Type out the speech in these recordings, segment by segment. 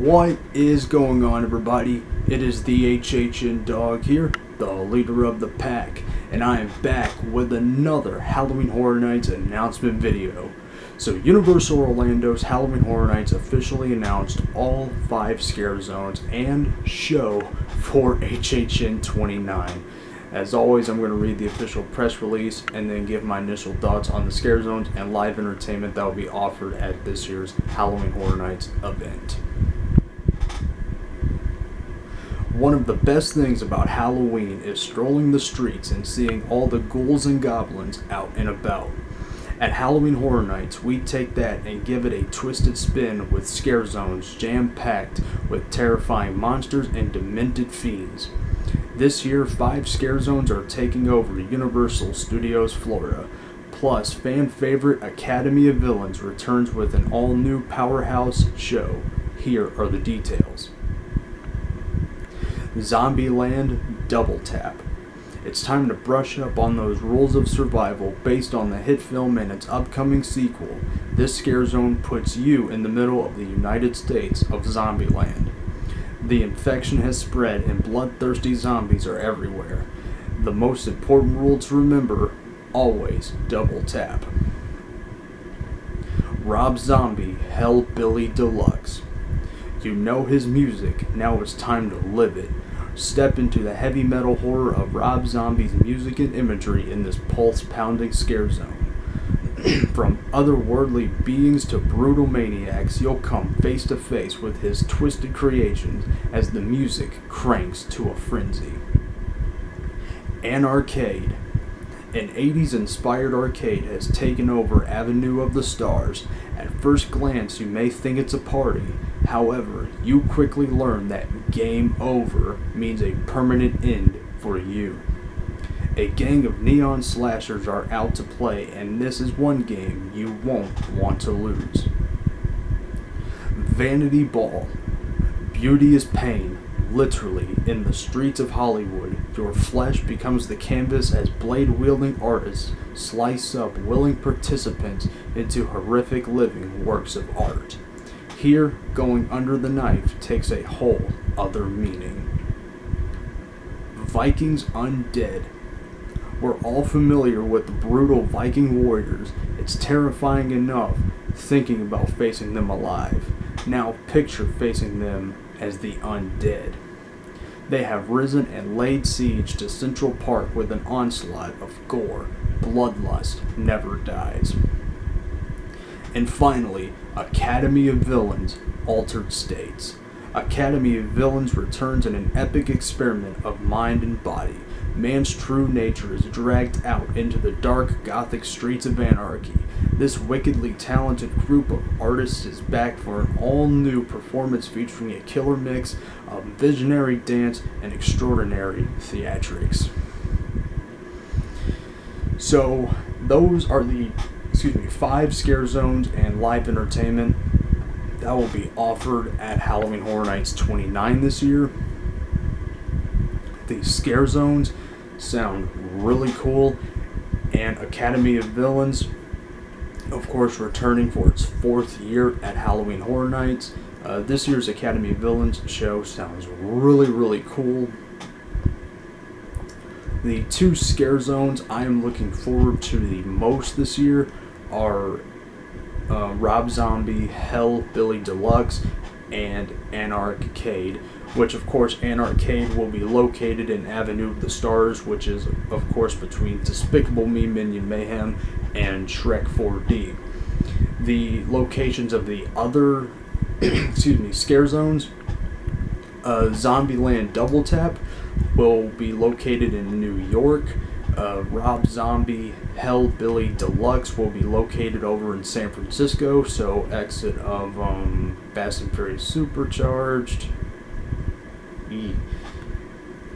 What is going on, everybody? It is the HHN dog here, the leader of the pack, and I am back with another Halloween Horror Nights announcement video. So Universal Orlando's Halloween Horror Nights officially announced all 5 scare zones and show for HHN 29. As always, I'm going to read the official press release and then give my initial thoughts on the scare zones and live entertainment that will be offered at this year's Halloween Horror Nights event. One of the best things about Halloween is strolling the streets and seeing all the ghouls and goblins out and about. At Halloween Horror Nights, we take that and give it a twisted spin with scare zones jam-packed with terrifying monsters and demented fiends. This year, 5 scare zones are taking over Universal Studios Florida. Plus, fan favorite Academy of Villains returns with an all-new powerhouse show. Here are the details. Zombieland Double Tap. It's time to brush up on those rules of survival based on the hit film and its upcoming sequel. This scare zone puts you in the middle of the United States of Zombieland. The infection has spread and bloodthirsty zombies are everywhere. The most important rule to remember, always double tap. Rob Zombie Hellbilly Deluxe. You know his music, now it's time to live it. Step into the heavy metal horror of Rob Zombie's music and imagery in this pulse-pounding scare zone. From otherworldly beings to brutal maniacs, you'll come face to face with his twisted creations as the music cranks to a frenzy. An arcade. An 80s inspired arcade has taken over Avenue of the Stars. At first glance, you may think it's a party. However, you quickly learn that game over means a permanent end for you. A gang of neon slashers are out to play, and this is one game you won't want to lose. Vanity Ball. Beauty is pain. Literally, in the streets of Hollywood, your flesh becomes the canvas as blade-wielding artists slice up willing participants into horrific living works of art. Here, going under the knife takes a whole other meaning. Vikings Undead. We're all familiar with the brutal Viking warriors. It's terrifying enough thinking about facing them alive. Now picture facing them as the undead. They have risen and laid siege to Central Park with an onslaught of gore. Bloodlust never dies. And finally, Academy of Villains Altered States. Academy of Villains returns in an epic experiment of mind and body. Man's true nature is dragged out into the dark, gothic streets of anarchy. This wickedly talented group of artists is back for an all-new performance featuring a killer mix of visionary dance and extraordinary theatrics. So, those are the 5 scare zones and live entertainment that will be offered at Halloween Horror Nights 29 this year. The scare zones sound really cool, and Academy of Villains, of course, returning for its 4th year at Halloween Horror Nights. This year's Academy of Villains show sounds really cool. The 2 scare zones I am looking forward to the most this year are Rob Zombie Hellbilly Deluxe and Anarcade, which of course Anarcade will be located in Avenue of the Stars, which is of course between Despicable Me, Minion Mayhem, and Shrek 4D. The locations of the other scare zones, Zombieland Double Tap will be located in New York. Rob Zombie Hellbilly Deluxe will be located over in San Francisco, so exit of Fast and Furious Supercharged.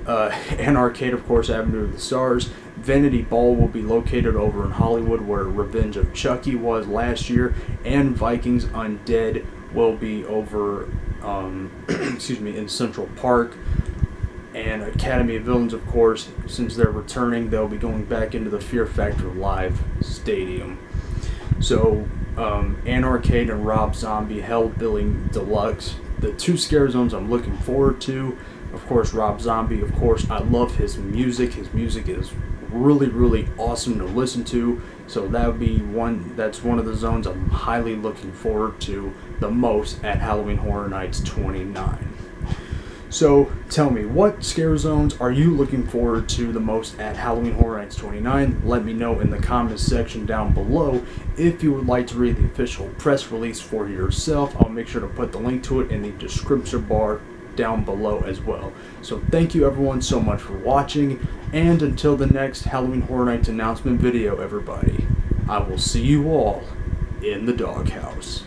Anarcade, of course, Avenue of the Stars. Vanity Ball will be located over in Hollywood, where Revenge of Chucky was last year, and Vikings Undead will be over in Central Park. And Academy of Villains, of course, since they're returning, they'll be going back into the Fear Factor Live Stadium. So Anarcade and Rob Zombie Hellbilly Deluxe. The two Scare Zones I'm looking forward to. Of course, Rob Zombie, of course, I love his music. His music is really, really awesome to listen to. So that would be that's one of the zones I'm highly looking forward to the most at Halloween Horror Nights 29. So tell me, what Scare Zones are you looking forward to the most at Halloween Horror Nights 29? Let me know in the comments section down below. If you would like to read the official press release for yourself, I'll make sure to put the link to it in the description bar down below as well. So thank you everyone so much for watching, and until the next Halloween Horror Nights announcement video, everybody, I will see you all in the doghouse.